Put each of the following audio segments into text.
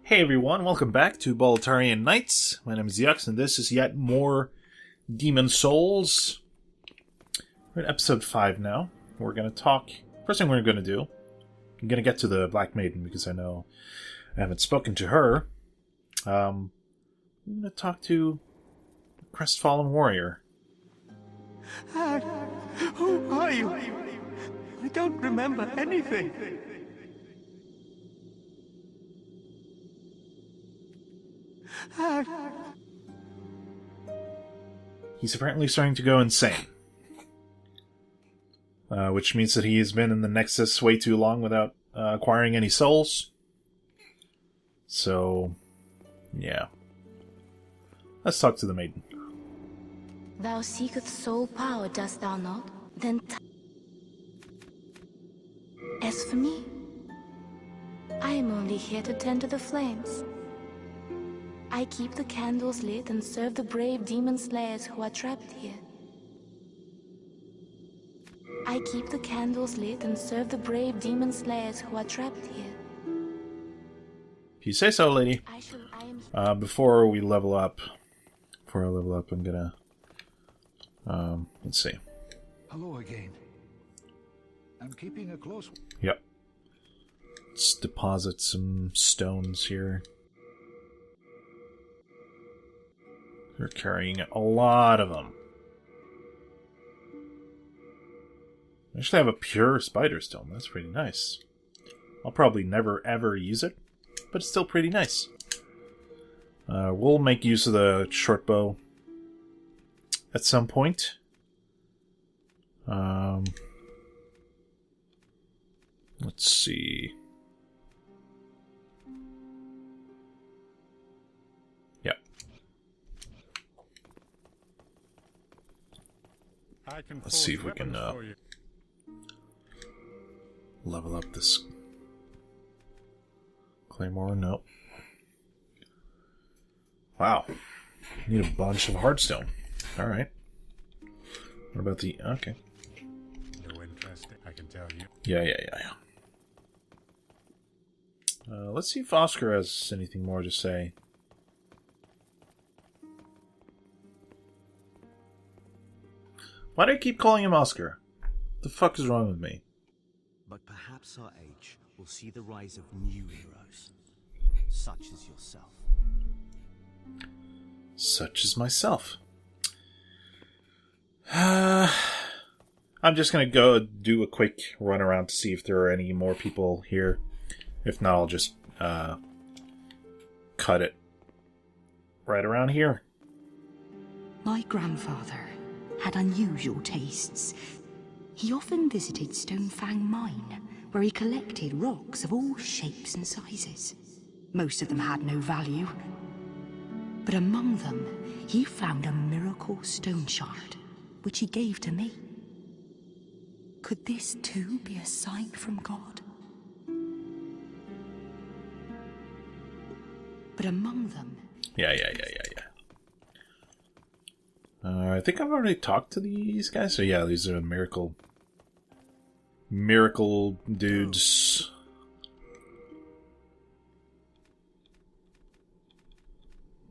Hey everyone, welcome back to Boletarian Nights. My name is Yux, and this is yet more Demon Souls. We're at episode 5 now. We're going to talk... First thing we're going to do, I'm going to get to the Black Maiden, because I know I haven't spoken to her. I'm going to talk to the Crestfallen Warrior. Who are you? I don't remember anything. He's apparently starting to go insane. Which means that he has been in the Nexus way too long without acquiring any souls. So, yeah. Let's talk to the maiden. Thou seekest soul power, dost thou not? Then as for me, I am only here to tend to the flames. I keep the candles lit and serve the brave demon slayers who are trapped here. I keep the candles lit and serve the brave demon slayers who are trapped here. If you say so, lady. Before I level up, I'm gonna... let's see. Hello again. I'm keeping a close... Yep. Let's deposit some stones here. We're carrying a lot of them. I actually have a pure spider stone. That's pretty nice. I'll probably never ever use it, but it's still pretty nice. We'll make use of the short bow at some point. Let's see. Yep. Let's see if we can level up this claymore. Nope. Wow. Need a bunch of hardstone. Alright. What about the... Okay. No interest, I can tell you. Yeah. Let's see if Oscar has anything more to say. Why do I keep calling him Oscar? What the fuck is wrong with me? But perhaps our age will see the rise of new heroes, such as yourself. Such as myself. I'm just gonna go do a quick run around to see if there are any more people here. If not, I'll just cut it right around here. My grandfather had unusual tastes. He often visited Stonefang Mine, where he collected rocks of all shapes and sizes. Most of them had no value, but among them he found a miracle stone shard, which he gave to me. Could this too be a sign from God? But among them... Yeah. I think I've already talked to these guys. So yeah, these are miracle dudes.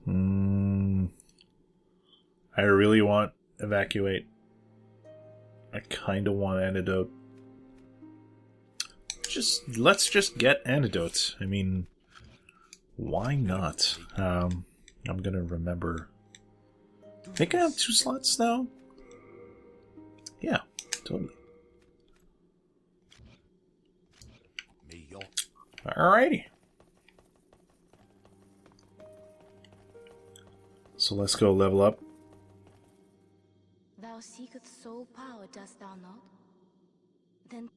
I really want evacuate. I kind of want antidote. Let's just get antidotes. I mean, why not? I'm gonna remember. I think I have 2 slots now. Yeah, totally. Alrighty. So let's go level up. Thou seekest soul power, dost thou not? Then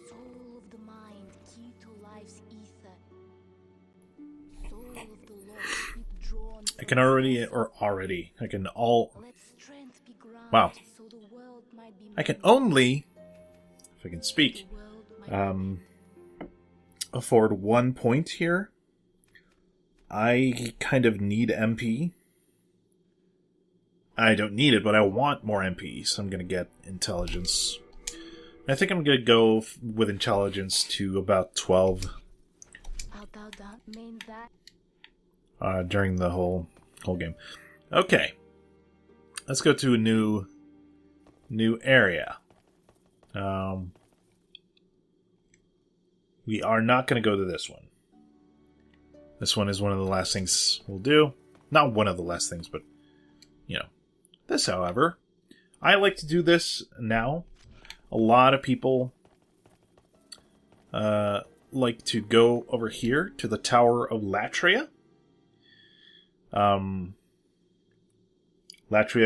soul of the mind, key to life's ether. Soul of the Lord, keep drawn. I can already. Let strength be granted, Wow. so the world might be I can only, if I can speak, afford 1 point here. I kind of need MP. I don't need it, but I want more MP, so I'm going to get intelligence. I think I'm going to go with intelligence to about 12. mean that. During the whole game. Okay. Let's go to a new area. We are not going to go to this one. This one is one of the last things we'll do. Not one of the last things, but, you know. This, however, I like to do this now. A lot of people like to go over here to the Tower of Latria. Latria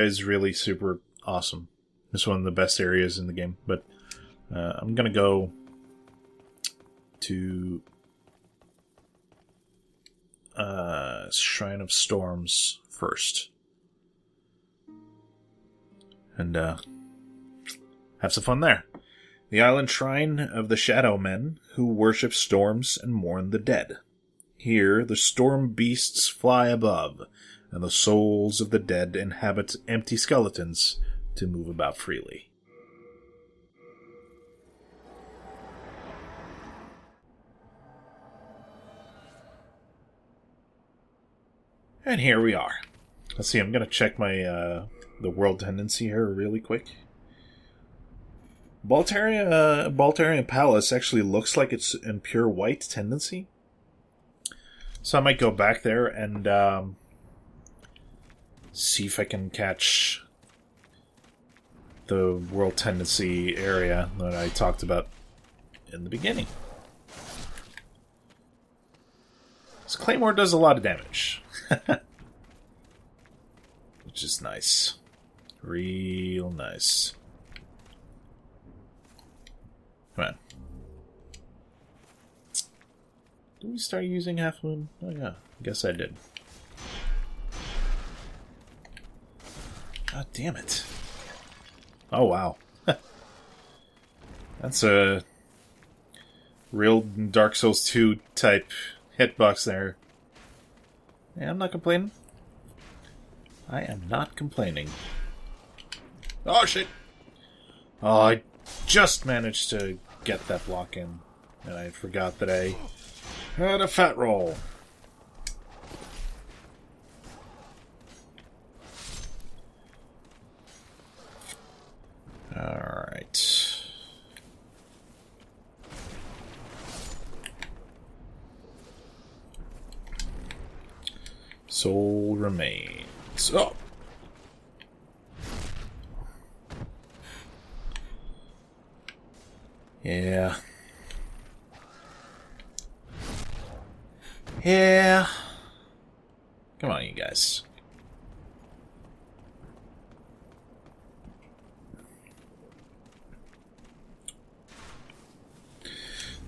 is really super awesome. It's one of the best areas in the game, but I'm going to go to Shrine of Storms first. And have some fun there. The island shrine of the Shadow Men, who worship storms and mourn the dead. Here, the storm beasts fly above, and the souls of the dead inhabit empty skeletons to move about freely. And here we are. Let's see, I'm going to check my the world tendency here really quick. Boletarian Palace actually looks like it's in pure white tendency. So I might go back there and see if I can catch the world tendency area that I talked about in the beginning. This Claymore does a lot of damage. Which is nice. Real nice. Come on. Did we start using Half Moon? Oh yeah, I guess I did. God damn it. Oh wow. That's a real Dark Souls 2 type hitbox there. Yeah, I'm not complaining. I am not complaining. Oh shit! Oh, I just managed to get that block in, and I forgot that I had a fat roll. Alright. Soul remains. Oh! Yeah. Yeah. Come on, you guys.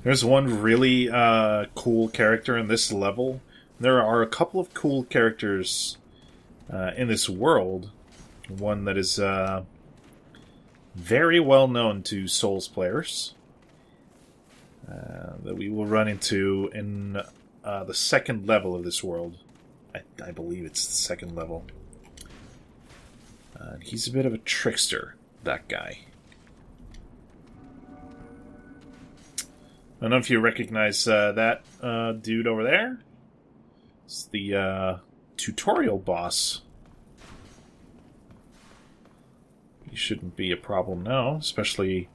There's one really cool character in this level. There are a couple of cool characters in this world. One that is very well known to Souls players. That we will run into in the second level of this world. I believe it's the second level. He's a bit of a trickster, that guy. I don't know if you recognize that dude over there. It's the tutorial boss. He shouldn't be a problem now, especially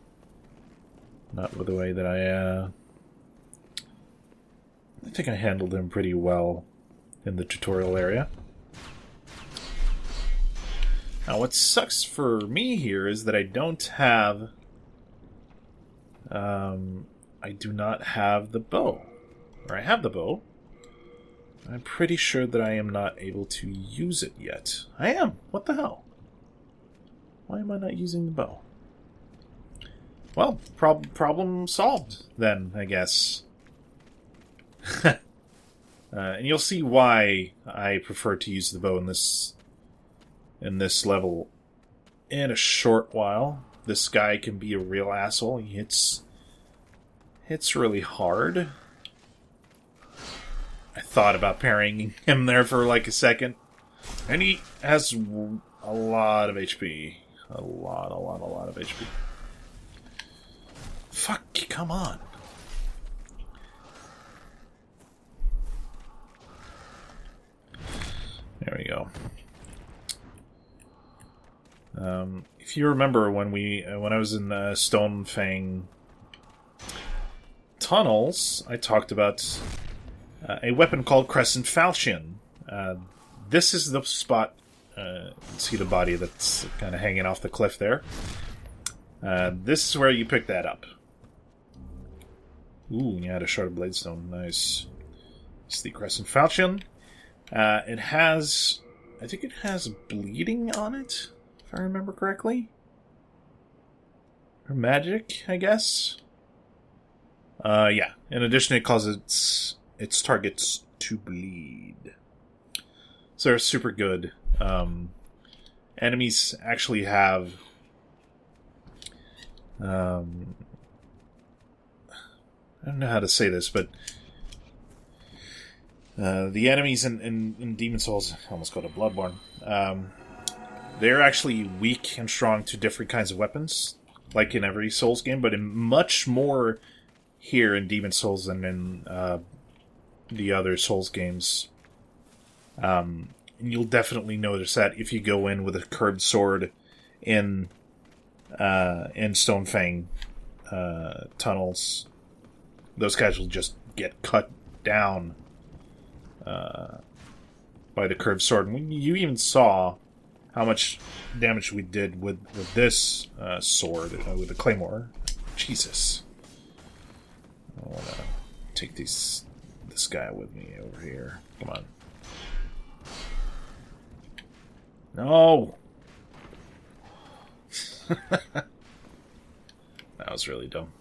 not with the way that I think I handled him pretty well in the tutorial area. Now, what sucks for me here is that I don't have... I do not have the bow. Or I have the bow. I'm pretty sure that I am not able to use it yet. I am! What the hell? Why am I not using the bow? Well, problem solved, then, I guess. And you'll see why I prefer to use the bow in this level in a short while. This guy can be a real asshole. He hits really hard. I thought about parrying him there for like a second. And he has a lot of HP. A lot of HP. Fuck, come on. if you remember when I was in Stonefang tunnels, I talked about a weapon called Crescent Falchion. This is the spot. See the body that's kind of hanging off the cliff there. This is where you pick that up. Ooh, you had a shard of bladestone. Nice. It's the Crescent Falchion. It has... I think it has bleeding on it, if I remember correctly. Or magic, I guess. Yeah. In addition, it causes its targets to bleed. So they're super good. Enemies actually have... I don't know how to say this, but the enemies in Demon Souls, I almost called it Bloodborne, they're actually weak and strong to different kinds of weapons, like in every Souls game, but in much more here in Demon Souls than in the other Souls games. And you'll definitely notice that if you go in with a curved sword in Stonefang tunnels. Those guys will just get cut down by the curved sword. And you even saw how much damage we did with this sword, with the claymore. Jesus. I want to take this guy with me over here. Come on. No! That was really dumb.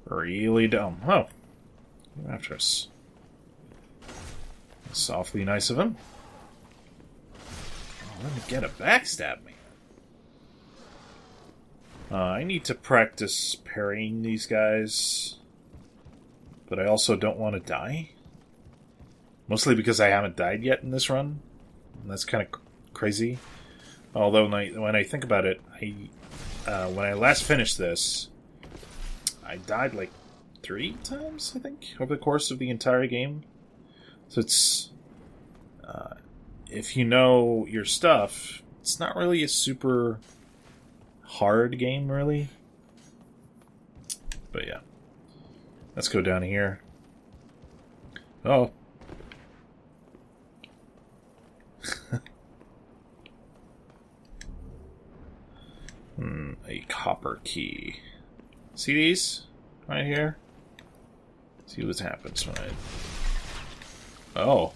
Really dumb. Oh. After us. That's awfully nice of him. Oh, let me get a backstab me. I need to practice parrying these guys. But I also don't want to die. Mostly because I haven't died yet in this run. And that's kind of crazy. Although when I think about it, when I last finished this, I died like 3 times, I think, over the course of the entire game. So it's... if you know your stuff, it's not really a super hard game, really. But yeah. Let's go down here. Oh. A copper key. See these? Right here? See what happens when I... Oh.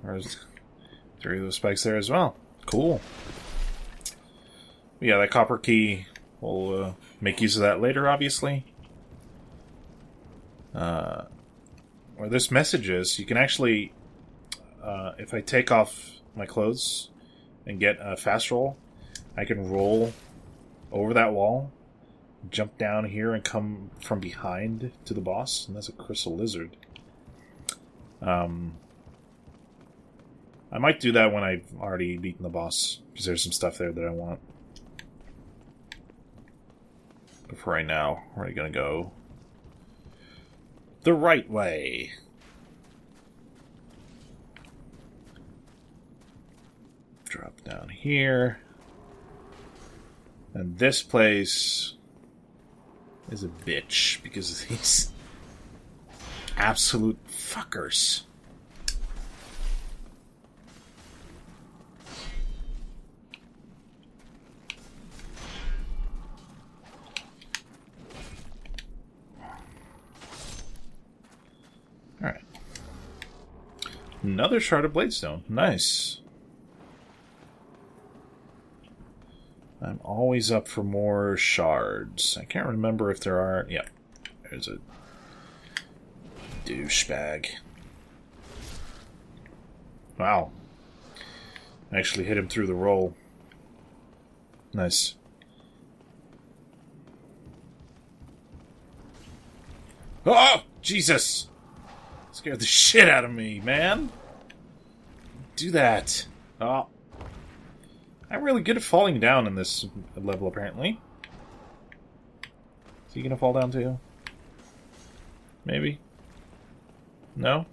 There's 3 of those spikes there as well. Cool. Yeah, that copper key, we'll make use of that later, obviously. Where this message is, you can actually... if I take off my clothes and get a fast roll, I can roll over that wall, jump down here, and come from behind to the boss. And that's a crystal lizard. I might do that when I've already beaten the boss, because there's some stuff there that I want. But for right now, we're going to go the right way. Drop down here. And this place is a bitch because of these absolute fuckers. Alright. Another shard of bladestone. Nice. I'm always up for more shards. I can't remember if there are... Yeah, there's a douchebag. Wow. I actually hit him through the roll. Nice. Oh! Jesus! Scared the shit out of me, man! Do that. Oh. I'm really good at falling down in this level, apparently. Is he gonna fall down too? Maybe? No?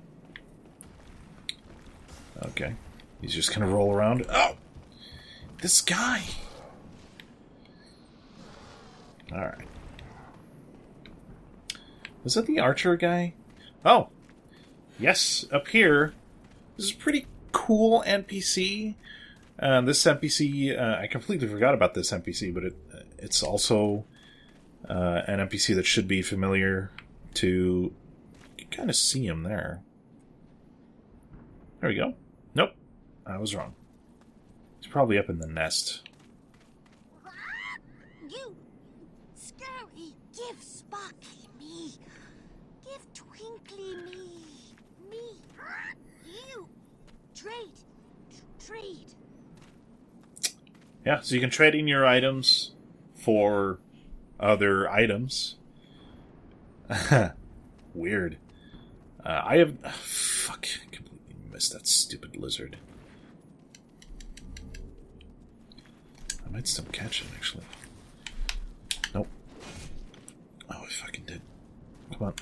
Okay. He's just gonna roll around. Oh! This guy. Alright. Was that the archer guy? Oh. Yes, up here. This is a pretty cool NPC. This NPC, I completely forgot about this NPC, but it's also an NPC that should be familiar to... You can kind of see him there. There we go. Nope. I was wrong. He's probably up in the nest. You, scary, give Sparky me. Give Twinkly me. You, trade. Yeah, so you can trade in your items for other items. Weird. I have... fuck. I completely missed that stupid lizard. I might still catch it, actually. Nope. Oh, I fucking did. Come on.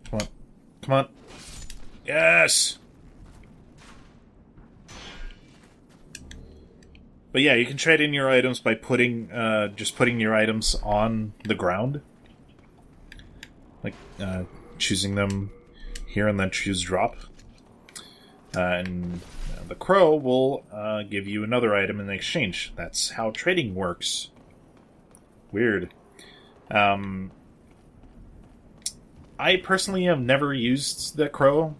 Come on. Come on. Yes! But yeah, you can trade in your items by putting your items on the ground. Like, choosing them here and then choose drop. And the crow will give you another item in exchange. That's how trading works. Weird. I personally have never used the crow.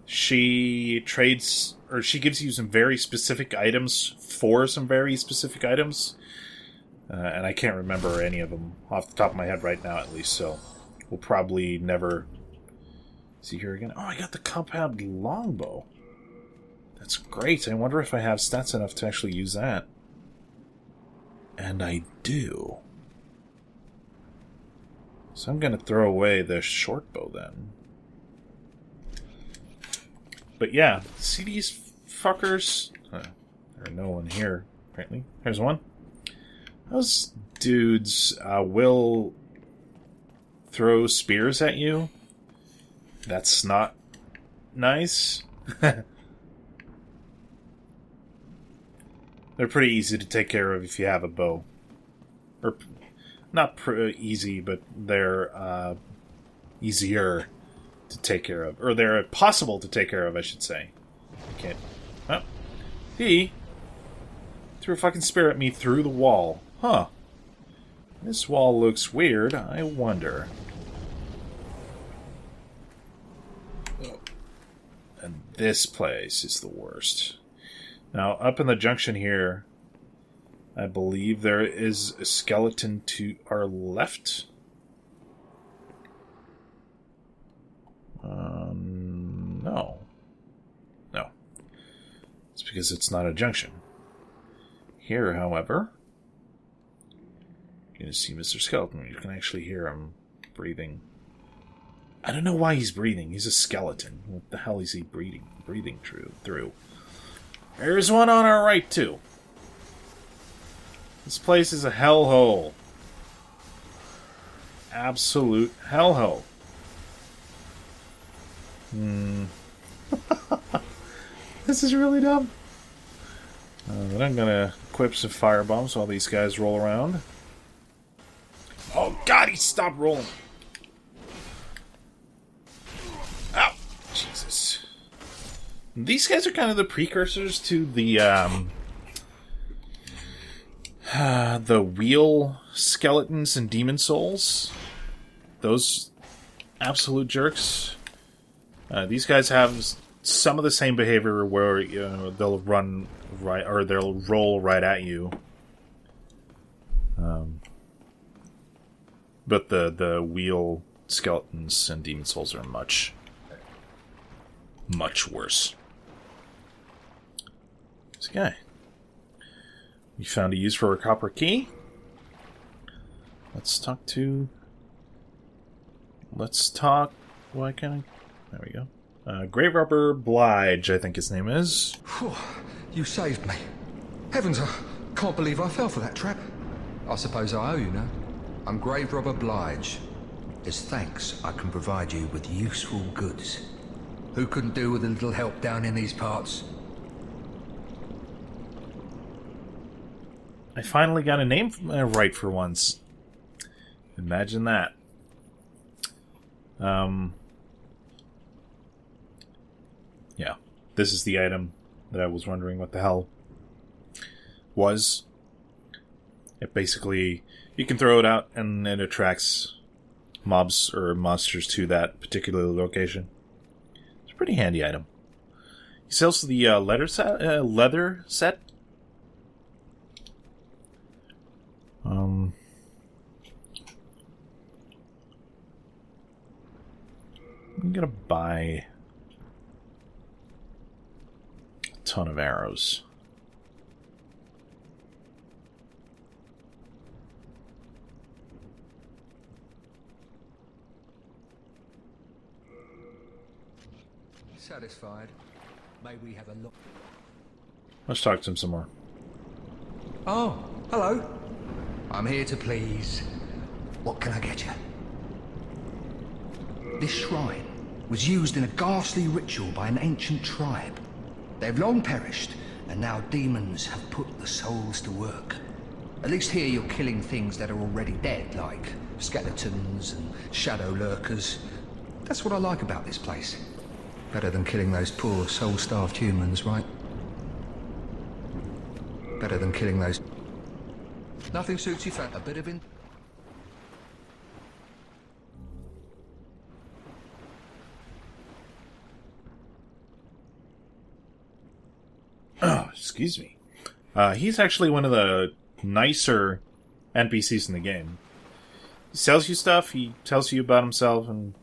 She trades, or she gives you some very specific items for some very specific items. And I can't remember any of them off the top of my head right now, at least, so we'll probably never see her again. Oh, I got the compound longbow. That's great. I wonder if I have stats enough to actually use that. And I do. So I'm going to throw away the short bow then. But yeah, see these fuckers? There are no one here, apparently. There's one. Those dudes will throw spears at you. That's not nice. They're pretty easy to take care of if you have a bow. Or, not easy, but they're easier to take care of. Or they're possible to take care of, I should say. I can't... Oh. He threw a fucking spear at me through the wall. Huh. This wall looks weird. I wonder. And this place is the worst. Now, up in the junction here, I believe there is a skeleton to our left. No. No. It's because it's not a junction. Here, however, you're going to see Mr. Skeleton. You can actually hear him breathing. I don't know why he's breathing. He's a skeleton. What the hell is he breathing through? There's one on our right, too. This place is a hellhole. Absolute hellhole. This is really dumb. But I'm gonna equip some firebombs while these guys roll around. Oh god, he stopped rolling. Ow! Jesus. These guys are kind of the precursors to the wheel skeletons and demon souls. Those absolute jerks. These guys have some of the same behavior where they'll run right, or they'll roll right at you. But the wheel skeletons and demon souls are much worse. This guy. We found a use for a copper key. Let's talk. Why can't I? There we go. Grave Robber Blige, I think his name is. Whew, you saved me. Heavens, I can't believe I fell for that trap. I suppose I owe you now. I'm Grave Robber Blige. As thanks, I can provide you with useful goods. Who couldn't do with a little help down in these parts? I finally got a name right for once. Imagine that. Yeah. This is the item that I was wondering what the hell was. It basically, you can throw it out and it attracts mobs or monsters to that particular location. It's a pretty handy item. He sells the leather set. I'm gonna buy a ton of arrows. Satisfied? May we have a look? Let's talk to him some more. Oh, hello. I'm here to please. What can I get you? This shrine was used in a ghastly ritual by an ancient tribe. They've long perished, and now demons have put the souls to work. At least here you're killing things that are already dead, like skeletons and shadow lurkers. That's what I like about this place. Better than killing those poor, soul-starved humans, right? Better than killing those... Nothing suits you, a bit of in... Oh, excuse me. He's actually one of the nicer NPCs in the game. He sells you stuff, he tells you about himself, and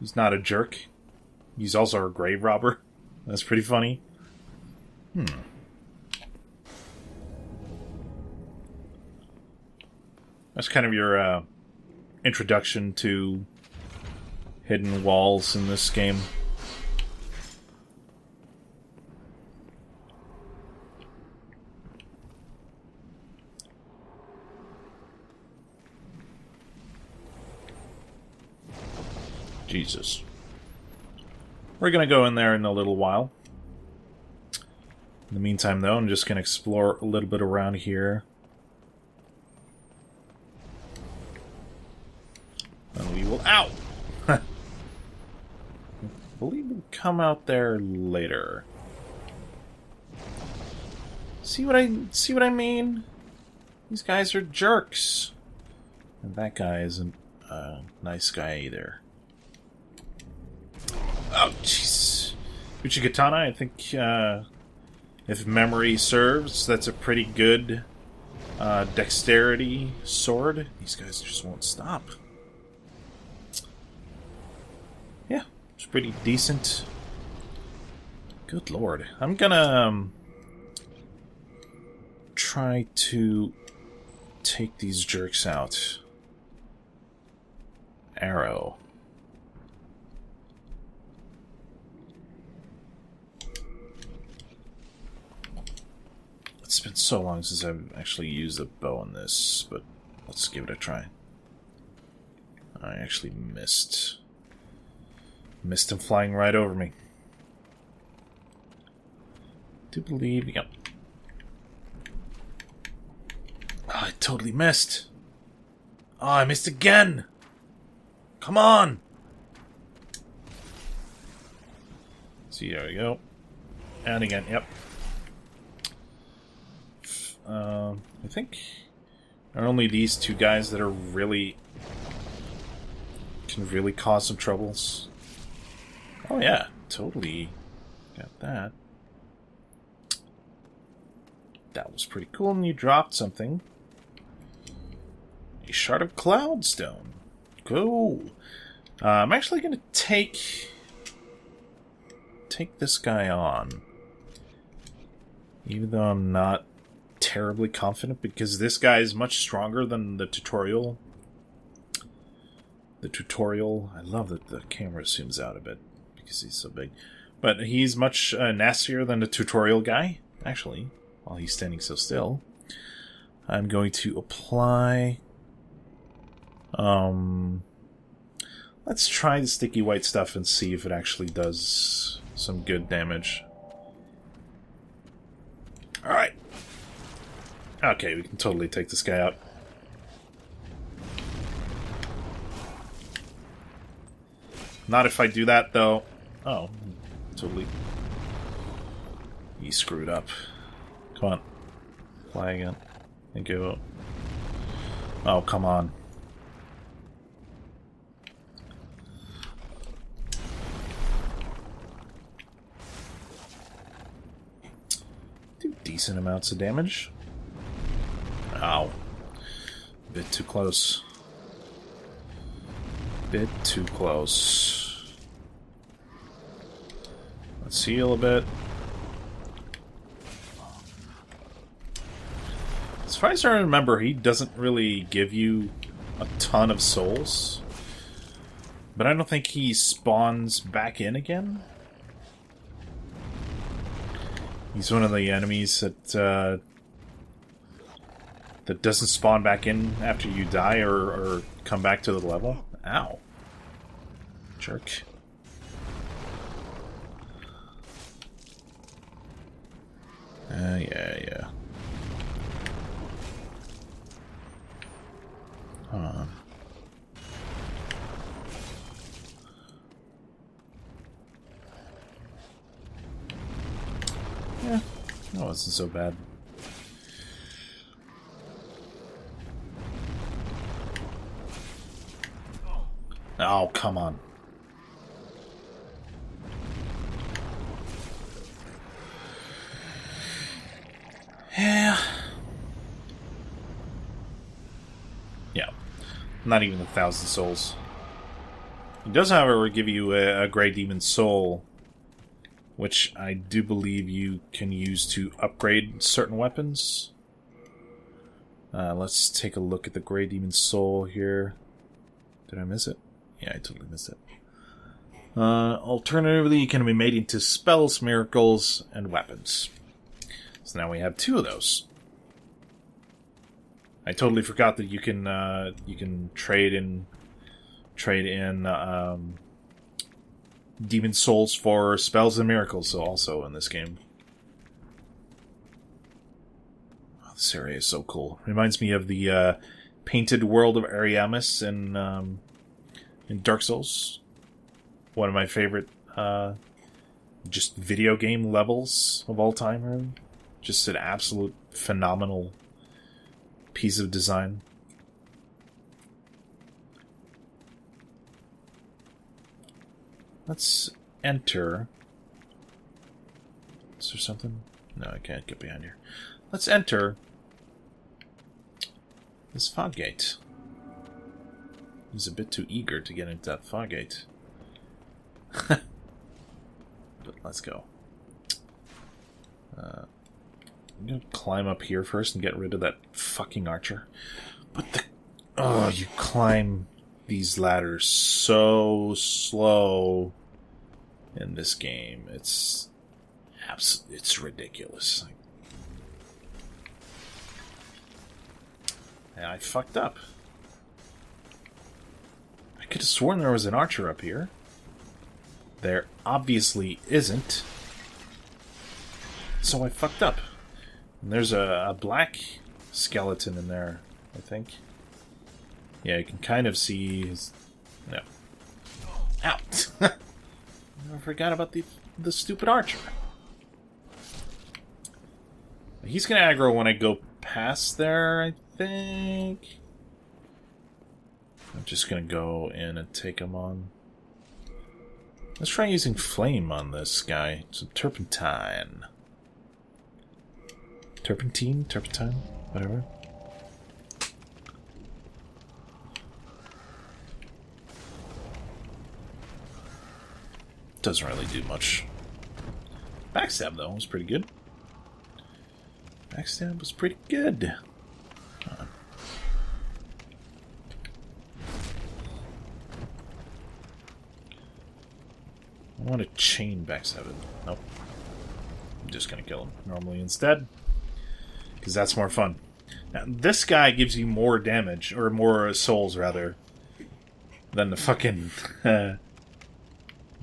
he's not a jerk. He's also a grave robber. That's pretty funny. That's kind of your introduction to hidden walls in this game. Jesus. We're going to go in there in a little while. In the meantime, though, I'm just going to explore a little bit around here. And we will... Ow! I believe we'll come out there later. See what I mean? These guys are jerks. And that guy isn't a nice guy either. Oh, jeez. Uchigatana, I think, if memory serves, that's a pretty good dexterity sword. These guys just won't stop. Yeah, it's pretty decent. Good lord. I'm gonna try to take these jerks out. Arrow. It's been so long since I've actually used a bow on this, but let's give it a try. I actually missed him flying right over me. Do believe, yep. Oh, I totally missed. Oh, I missed again. Come on. See, there we go. And again, yep. I think there are only these two guys that are really can really cause some troubles. Oh yeah, totally got that. That was pretty cool, and you dropped something. A shard of cloudstone. Cool. I'm actually going to take this guy on, even though I'm not terribly confident, because this guy is much stronger than the tutorial. I love that the camera zooms out a bit because he's so big, but he's much nastier than the tutorial guy, actually, while he's standing so still. I'm going to apply let's try the sticky white stuff and see if it actually does some good damage. Alright. Okay, we can totally take this guy out. Not if I do that, though. Oh, totally. He screwed up. Come on. Fly again. Thank you. Oh, come on. Do decent amounts of damage. Ow. A bit too close. Bit too close. Let's heal a bit. As far as I remember, he doesn't really give you a ton of souls. But I don't think he spawns back in again. He's one of the enemies that that doesn't spawn back in after you die or come back to the level. Ow. Jerk. Yeah. Hold on. Yeah, that wasn't so bad. Oh, come on. Yeah. Yeah. Not even 1,000 souls. It does, however, give you a Grey Demon Soul, which I do believe you can use to upgrade certain weapons. Let's take a look at the Grey Demon Soul here. Did I miss it? Yeah, I totally missed it. Alternatively, it can be made into spells, miracles, and weapons. So now we have 2 of those. I totally forgot that you can trade in demon souls for spells and miracles also in this game. Oh, this area is so cool. Reminds me of the painted world of Ariamis in Dark Souls. One of my favorite just video game levels of all time, really. Just an absolute phenomenal piece of design. Let's enter. Is there something? No, I can't get behind here. Let's enter this fog gate. He's a bit too eager to get into that fog gate. But let's go. I'm gonna climb up here first and get rid of that fucking archer. But the... Oh, you climb these ladders so slow in this game. It's ridiculous. And I fucked up. I could have sworn there was an archer up here. There obviously isn't. So I fucked up. And there's a black skeleton in there, I think. Yeah, you can kind of see his... No. Ow! I forgot about the stupid archer. He's gonna aggro when I go past there, I think. I'm just gonna go in and take him on. Let's try using flame on this guy. Some turpentine. Turpentine? Turpentine? Whatever. Doesn't really do much. Backstab, though, was pretty good. Backstab was pretty good. I want to chain backstab it. Nope. I'm just gonna kill him normally instead. Because that's more fun. Now, this guy gives you more damage, or more souls, rather, than the fucking... the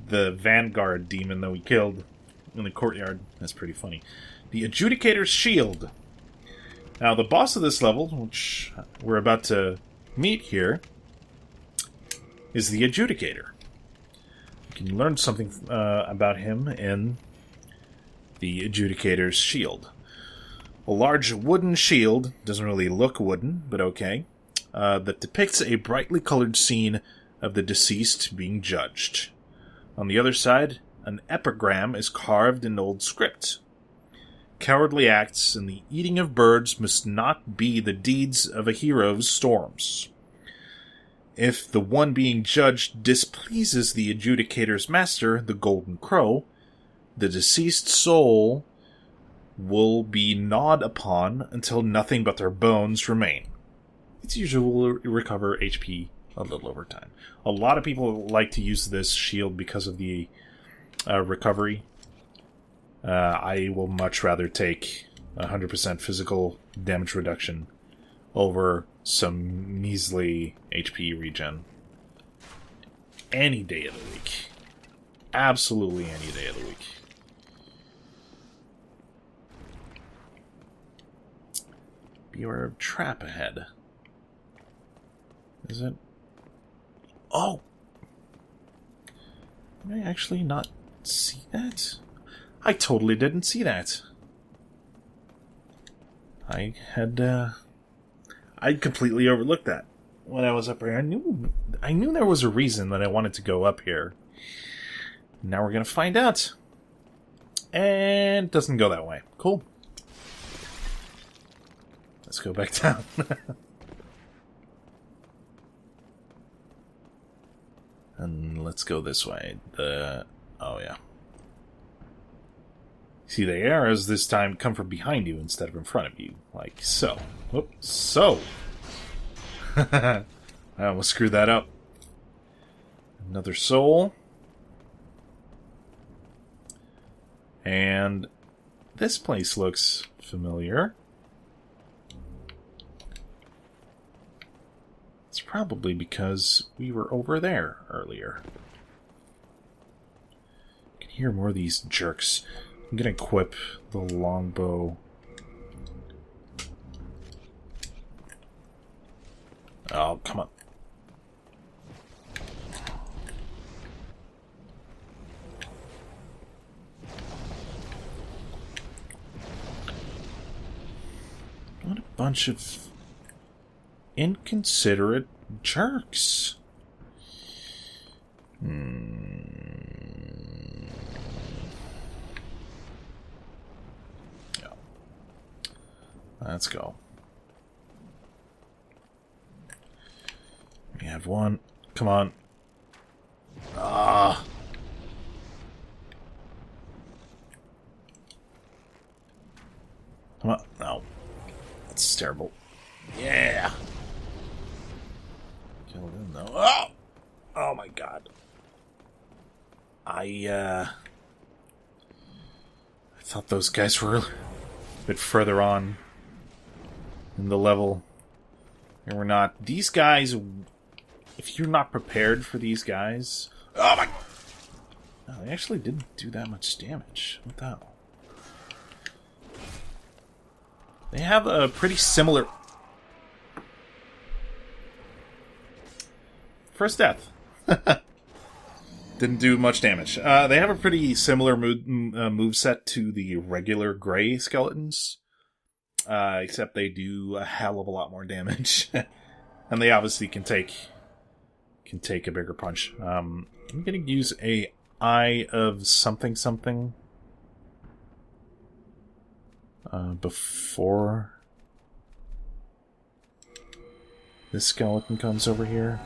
Vanguard demon that we killed in the courtyard. That's pretty funny. The Adjudicator's Shield. Now, the boss of this level, which we're about to meet here, is the Adjudicator. You can learn something about him in the Adjudicator's shield. A large wooden shield, doesn't really look wooden, but okay, that depicts a brightly colored scene of the deceased being judged. On the other side, an epigram is carved in old script. Cowardly acts and the eating of birds must not be the deeds of a hero's storms. If the one being judged displeases the adjudicator's master, the Golden Crow, the deceased soul will be gnawed upon until nothing but their bones remain. It's usual to recover HP a little over time. A lot of people like to use this shield because of the recovery. I will much rather take 100% physical damage reduction over some measly HP regen. Any day of the week. Absolutely any day of the week. Beware of trap ahead. Is it? Oh! Did I actually not see that? I totally didn't see that. I completely overlooked that when I was up here. I knew there was a reason that I wanted to go up here. Now we're gonna find out. And it doesn't go that way. Cool. Let's go back down. And let's go this way. Oh yeah. See, the arrows this time come from behind you instead of in front of you. Like so. Oops, so. I almost screwed that up. Another soul. And this place looks familiar. It's probably because we were over there earlier. I can hear more of these jerks. I'm gonna equip the longbow. Oh, come on. What a bunch of inconsiderate jerks. Yeah. Let's go. We have one. Come on. Ah. Come on. No. That's terrible. Yeah. Kill him though. Oh! Oh my god. I thought those guys were a bit further on in the level. And we're not. These guys, if you're not prepared for these guys... Oh my... No, they actually didn't do that much damage. What the hell? They have a pretty similar... First death. Didn't do much damage. They have a pretty similar moveset to the regular gray skeletons. Except they do a hell of a lot more damage. And they obviously can take a bigger punch. I'm gonna use a Eye of something before this skeleton comes over here.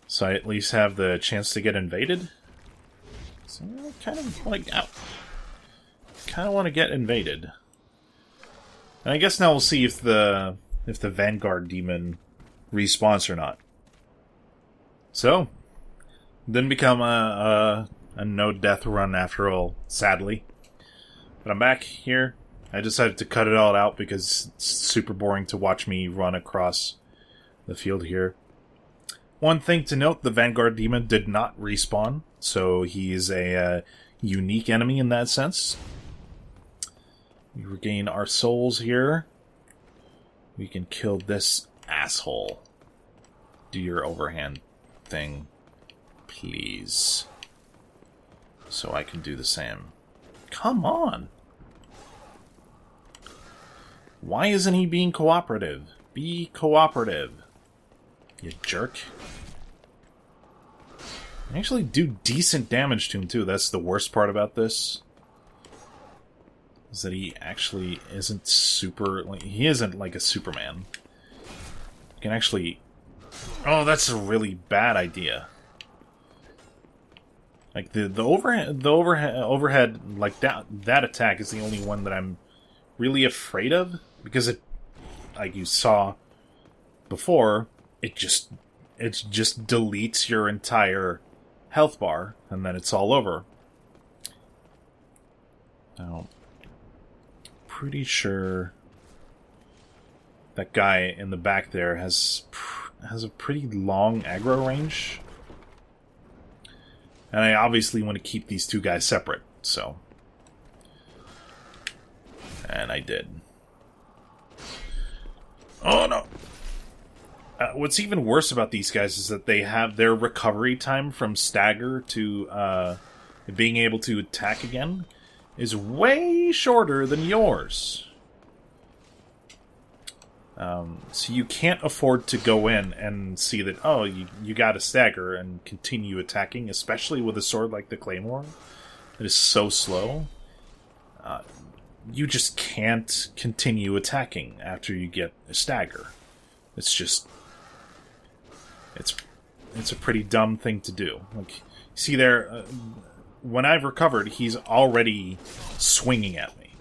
So I at least have the chance to get invaded. So I kind of want to get invaded. And I guess now we'll see if the Vanguard demon respawns or not. So, didn't become a no-death run after all, sadly. But I'm back here. I decided to cut it all out because it's super boring to watch me run across the field here. One thing to note, the Vanguard demon did not respawn, so he is a unique enemy in that sense. We regain our souls here. We can kill this asshole. Do your overhand thing, please. So I can do the same. Come on! Why isn't he being cooperative? Be cooperative, you jerk. I actually do decent damage to him, too. That's the worst part about this. Is that he actually isn't super... Like, he isn't like a Superman. He can actually... Oh, that's a really bad idea. Like, the overhead, like, that attack is the only one that I'm really afraid of. Because it, like you saw before, it just deletes your entire health bar, and then it's all over. Now, pretty sure that guy in the back there has a pretty long aggro range. And I obviously want to keep these two guys separate, so... And I did. Oh, no! What's even worse about these guys is that they have their recovery time from stagger to being able to attack again is way shorter than yours. So you can't afford to go in and see that, oh, you got a stagger and continue attacking, especially with a sword like the Claymore. It is so slow. You just can't continue attacking after you get a stagger. It's just... It's a pretty dumb thing to do. Like, see there, when I've recovered, he's already swinging at me.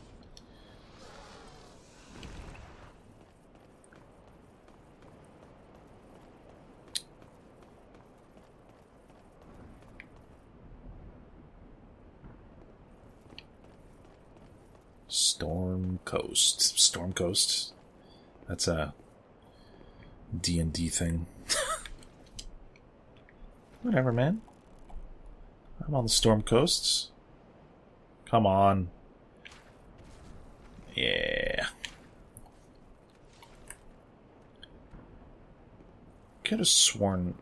Storm Coast. That's a D&D thing. Whatever, man. I'm on the Storm Coasts. Come on. Yeah. Could have sworn...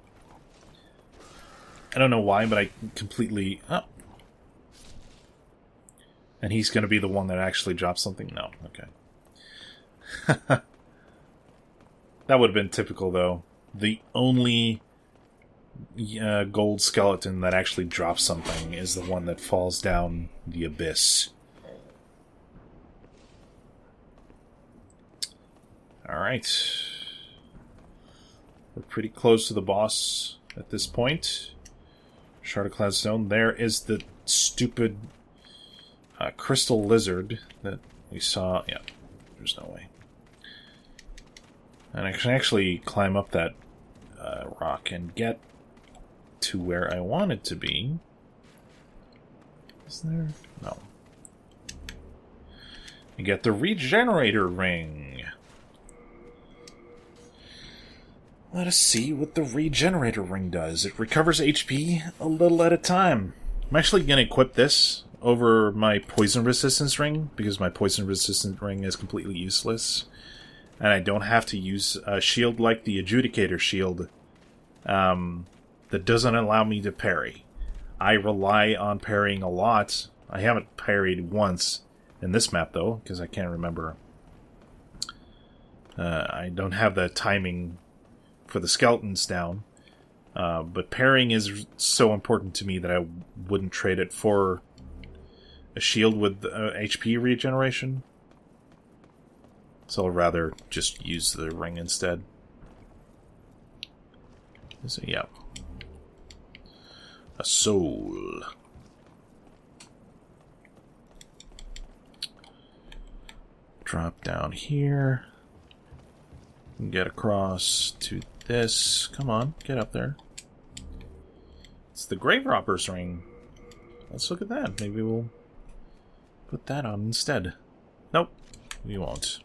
I don't know why, but I completely... Oh. And he's going to be the one that actually drops something? No. Okay. That would have been typical, though. The only gold skeleton that actually drops something is the one that falls down the abyss. Alright. We're pretty close to the boss at this point. Shard of Cloud Stone. There is the stupid crystal lizard that we saw. Yeah, there's no way. And I can actually climb up that rock and get to where I wanted to be. Is there? No. I get the regenerator ring. Let us see what the regenerator ring does. It recovers HP a little at a time. I'm actually going to equip this over my poison resistance ring, because my poison resistant ring is completely useless. And I don't have to use a shield like the Adjudicator shield that doesn't allow me to parry. I rely on parrying a lot. I haven't parried once in this map, though, because I can't remember. I don't have the timing for the skeletons down. But parrying is so important to me that I wouldn't trade it for a shield with HP regeneration. So I'll rather just use the ring instead. So, yeah. A soul. Drop down here. Get across to this. Come on, get up there. It's the Grave Robber's ring. Let's look at that. Maybe we'll put that on instead. Nope, we won't.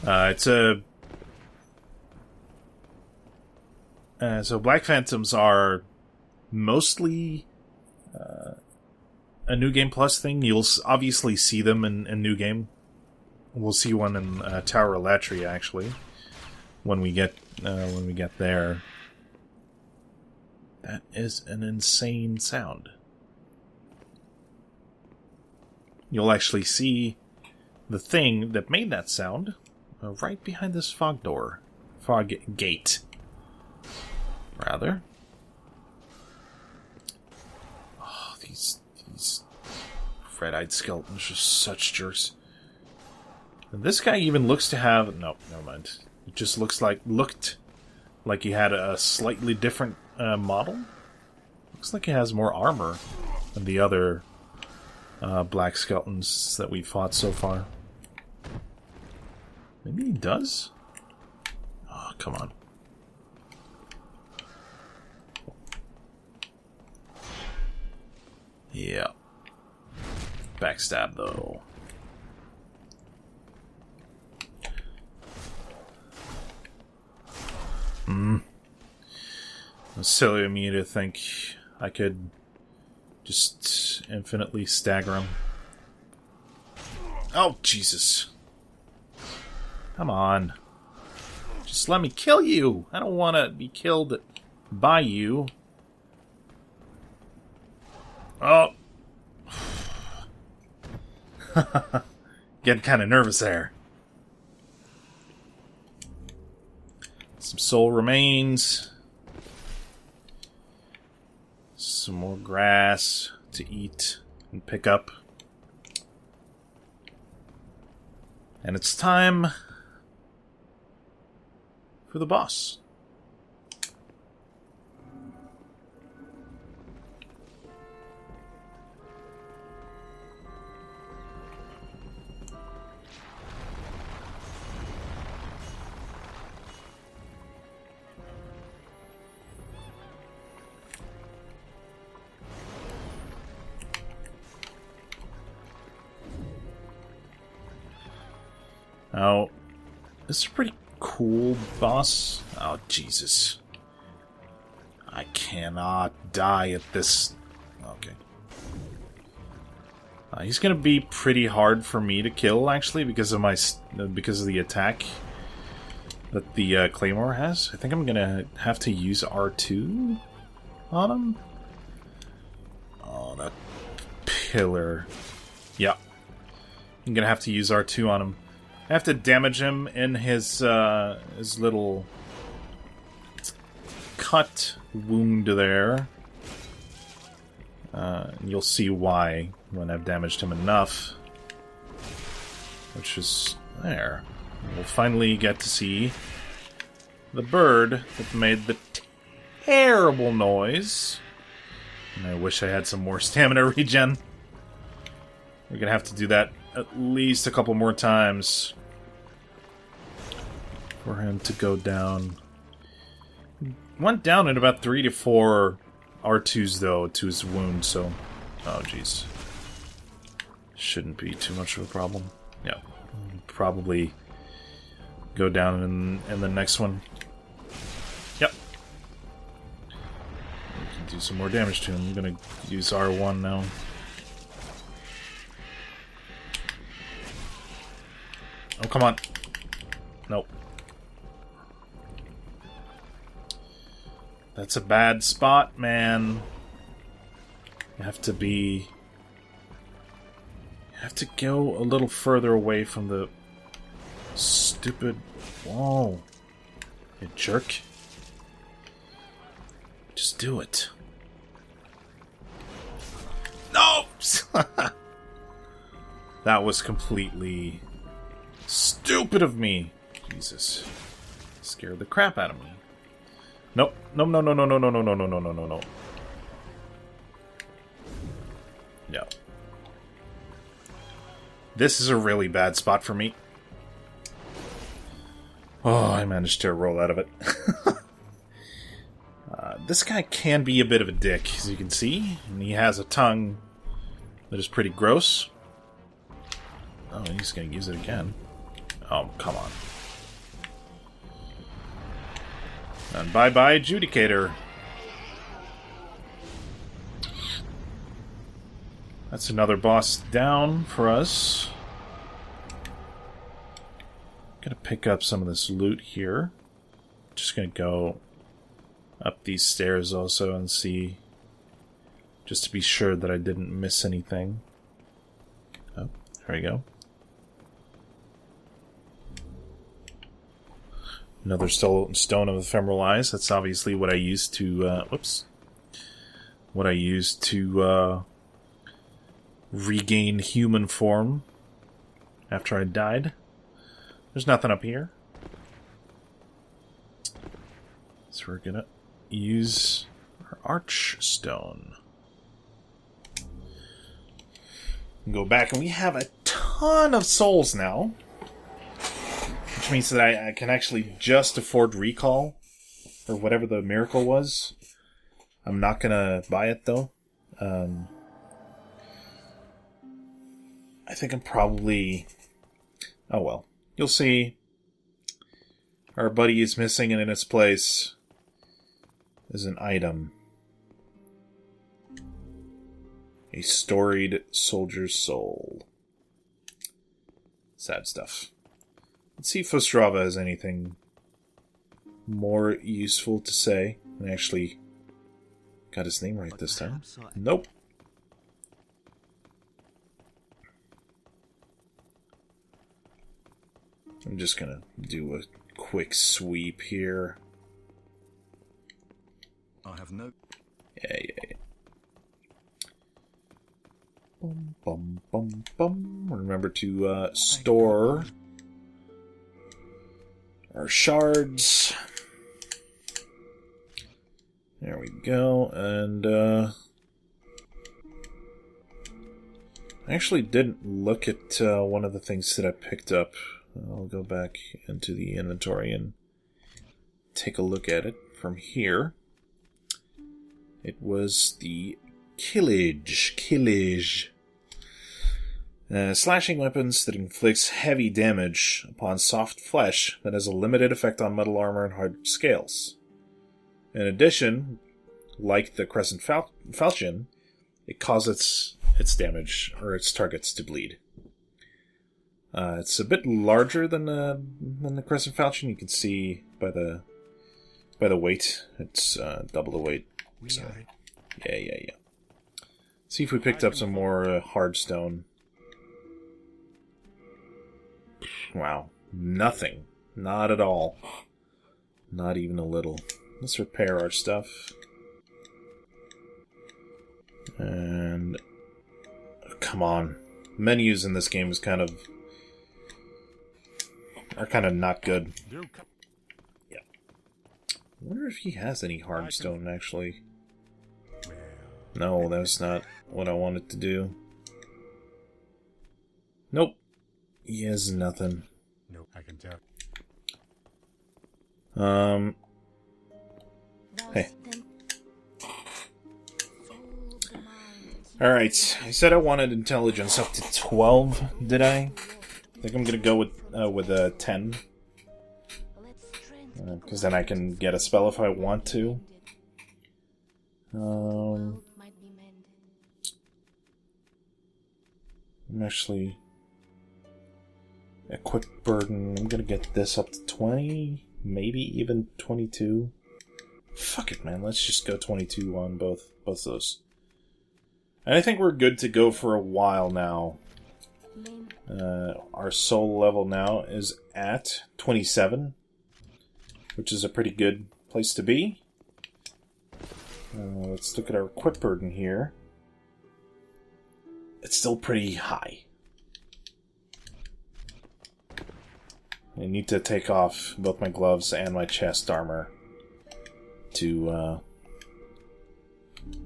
It's a... so Black Phantoms are mostly a New Game Plus thing. You'll obviously see them in New Game We'll see one in Tower Latria, actually, when we get there. That is an insane sound. You'll actually see the thing that made that sound right behind this fog gate, rather. Oh, these red-eyed skeletons are just such jerks. And this guy even looks to have... No, never mind. It just looked like he had a slightly different model. Looks like he has more armor than the other black skeletons that we fought so far. Maybe he does? Oh, come on. Yeah. Backstab, though. It's silly of me to think I could just infinitely stagger him. Oh, Jesus. Come on. Just let me kill you. I don't want to be killed by you. Oh. Getting kind of nervous there. Some soul remains. Some more grass to eat and pick up. And it's time for the boss. Now, this is a pretty cool boss. Oh, Jesus. I cannot die at this... Okay. He's gonna be pretty hard for me to kill, actually, because of the attack that the Claymore has. I think I'm gonna have to use R2 on him. Oh, that pillar. Yeah. I'm gonna have to use R2 on him. I have to damage him in his little cut wound there. You'll see why when I've damaged him enough. Which is there. We'll finally get to see the bird that made the terrible noise. And I wish I had some more stamina regen. We're gonna have to do that at least a couple more times for him to go down. Went down in about 3 to 4 R2s, though, to his wound, so... Oh, jeez. Shouldn't be too much of a problem. Yeah. Probably go down in the next one. Yep. We can do some more damage to him. I'm gonna use R1 now. Oh, come on. Nope. That's a bad spot, man. You have to be... You have to go a little further away from the stupid... Whoa. You jerk. Just do it. No! That was completely... stupid of me. Jesus. Scared the crap out of me. Nope. No, no, no, no, no, no, no, no, no, no, no, no, no. No. This is a really bad spot for me. Oh, I managed to roll out of it. This guy can be a bit of a dick, as you can see. And he has a tongue that is pretty gross. Oh, he's gonna use it again. Oh, come on. And bye-bye, Adjudicator. That's another boss down for us. gonna pick up some of this loot here. Just gonna go up these stairs also and see, just to be sure that I didn't miss anything. Oh, there we go. Another stone of ephemeral eyes. That's obviously what I used to, whoops. What I used to, regain human form after I died. There's nothing up here. So we're gonna use our archstone. Go back, and we have a ton of souls now. Which means that I can actually just afford recall, or whatever the miracle was. I'm not gonna buy it, though. I think I'm probably... Oh well. You'll see. Our buddy is missing, and in its place is an item. A storied soldier's soul. Sad stuff. Let's see if Ostrava has anything more useful to say. I actually got his name right this time. Nope. I'm just gonna do a quick sweep here. I have no... Yeah. Bum. Remember to store our shards. There we go. And I actually didn't look at one of the things that I picked up. I'll go back into the inventory and take a look at it from here. It was the Killage. Slashing weapons that inflicts heavy damage upon soft flesh that has a limited effect on metal armor and hard scales. In addition, like the Crescent Falchion, it causes its damage, or its targets, to bleed. It's a bit larger than the Crescent Falchion. You can see by the weight. It's double the weight. So, yeah. See if we picked up some more hard stone. Wow, nothing. Not at all. Not even a little. Let's repair our stuff. And come on, menus in this game are kind of not good. Yeah. I wonder if he has any hardstone, actually. No, that's not what I wanted to do. Nope. He has nothing. No, I can tell. Hey. Alright, I said I wanted intelligence up to 12, did I? I think I'm gonna go with a 10. Because then I can get a spell if I want to. I'm actually... Equip burden, I'm gonna get this up to 20, maybe even 22. Fuck it, man, let's just go 22 on both those. And I think we're good to go for a while now. Our soul level now is at 27, which is a pretty good place to be. Let's look at our equip burden here. It's still pretty high. I need to take off both my gloves and my chest armor to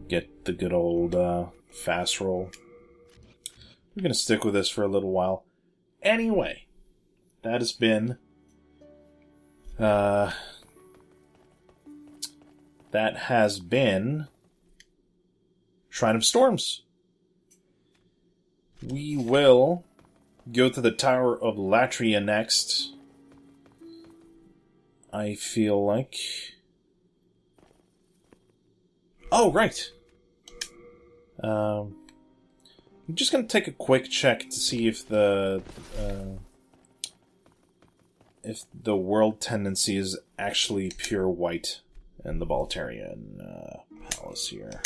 get the good old fast roll. We're going to stick with this for a little while. Anyway, that has been Shrine of Storms. We will go to the Tower of Latria next. I feel like... Oh, right! I'm just going to take a quick check to see if the if the world tendency is actually pure white in the Boletarian palace here.